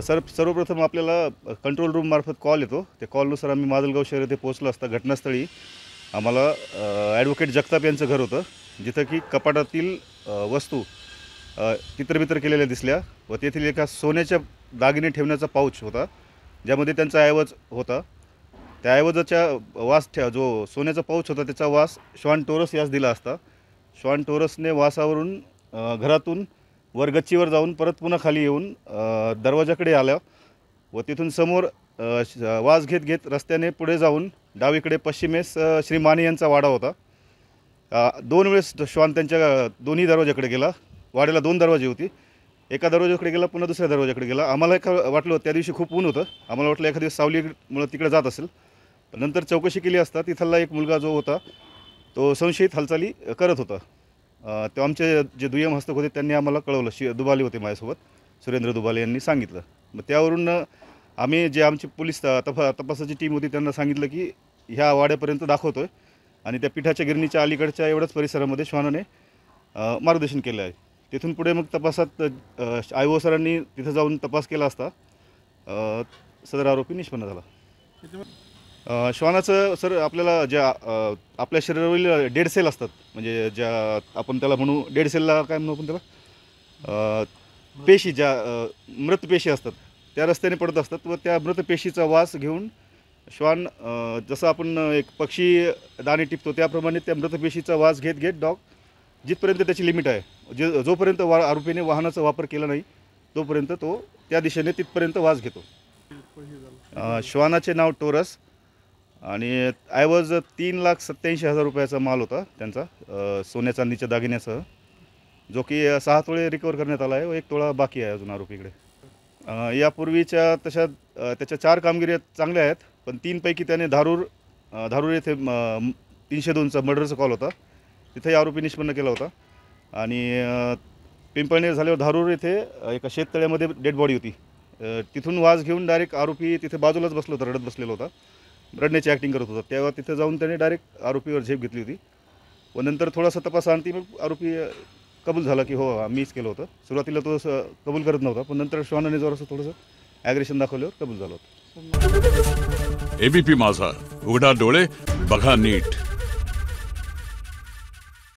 Sir सर्वप्रथम आपल्याला control room मार्फत कॉल येतो. त्या कॉलनुसार आम्ही माजलगाव शहर येथे पोहोचलो असता घटनास्थळी आम्हाला ॲडव्होकेट जगताप यांचं घर होतं, जिथं की कपाटातील वस्तू तितरबितर केलेल्या दिसल्या व तेथील एका सोन्याच्या दागिने ठेवण्याचा पाऊच होता, ज्यामध्ये त्यांचा ऐवज होता. त्या ऐवजाच्या जो सोन्याचा पाऊच होता त्याचा वास श्वान टोरस यास दिला असता. श्वान टोरसने वासावरून घरातून वर गच्चीवर जाऊन परत पुन्हा खाली येऊन दरवाजाकडे आल्या व तिथून समोर वास घेत घेत रस्त्याने पुढे जाऊन डावीकडे पश्चिमेस श्री माने यांचा वाडा होता. 2 वेळेस श्वान त्यांच्या दोन्ही दरवाजाकडे गेला. वाड्याला 2 दरवाजे होती. एका दरवाजाकडे गेला, पुन्हा दुसऱ्या दरवाजाकडे गेला. आम्हाला वाटलं त्या दिवशी खूप ऊन होतं, आम्हाला वाटलं एखाद्या सावलीमुळे तिकडे जात असेल. नंतर चौकशी केली असता तिथला एक मुलगा जो होता तो संशयित हालचाली करत होता. ते आमचे जे दुय्यम हस्तक होते त्यांनी आम्हाला कळवलं. दुबाले होते माझ्यासोबत, सुरेंद्र दुबाले यांनी सांगितलं. मग त्यावरून आम्ही जे आमची पोलीस तपासाची टीम होती त्यांना सांगितलं की ह्या वाड्यापर्यंत दाखवतो आहे आणि त्या पिठाच्या गिरणीच्या अलीकडच्या एवढ्याच परिसरामध्ये श्वानाने मार्गदर्शन केलं आहे. तिथून पुढे मग तपासात IO सरांनी तिथं जाऊन तपास केला असता सदर आरोपी निष्पन्न झाला. श्वानाचं सर आपल्याला ज्या आपल्या शरीरावरील डेड सेल असतात, म्हणजे ज्या आपण त्याला म्हणू डेड सेलला काय म्हणू आपण त्याला पेशी, ज्या मृत पेशी असतात त्या रस्त्याने पडत असतात व त्या मृत पेशीचा वास घेऊन श्वान जसं आपण एक पक्षी दाणे टिपतो त्याप्रमाणे त्या मृत पेशीचा वास घेत घेत डॉग जिथपर्यंत त्याची लिमिट आहे, जोपर्यंत आरोपीने वाहनाचा वापर केला नाही तोपर्यंत तो त्या दिशेने तिथपर्यंत वास घेतो. श्वानाचे नाव टोरस आणि ऐवज 3,87,000 रुपयाचा माल होता त्यांचा, सोन्या चांदीच्या दागिन्यासह, जो की 6 तोळे रिकवर करण्यात आला आहे व 1 तोळा बाकी आहे अजून आरोपीकडे. यापूर्वीच्या त्याच्या 4 कामगिरी चांगल्या आहेत, पण 3 पैकी त्याने धारूर येथे 302चा मर्डरचा कॉल होता, तिथेही आरोपी निष्पन्न केला होता. आणि पिंपळनेर झाल्यावर धारूर येथे एका शेततळ्यामध्ये डेड बॉडी होती, तिथून वास घेऊन डायरेक्ट आरोपी तिथे बाजूलाच बसलो होता, रडत बसलेला होता, रडण्याची ॲक्टिंग करत होता. तेव्हा तिथे जाऊन त्याने डायरेक्ट आरोपीवर झेप घेतली होती व नंतर थोडासा तपासाअंती मग आरोपी कबूल झाला की हो मीच केलं होतं. सुरुवातीला तो कबूल करत नव्हता, पण नंतर श्वानाने जरासं थोडंसं ॲग्रेशन दाखवल्यावर कबूल झाला होता. ABP माझा, उघडा डोळे बघा नीट.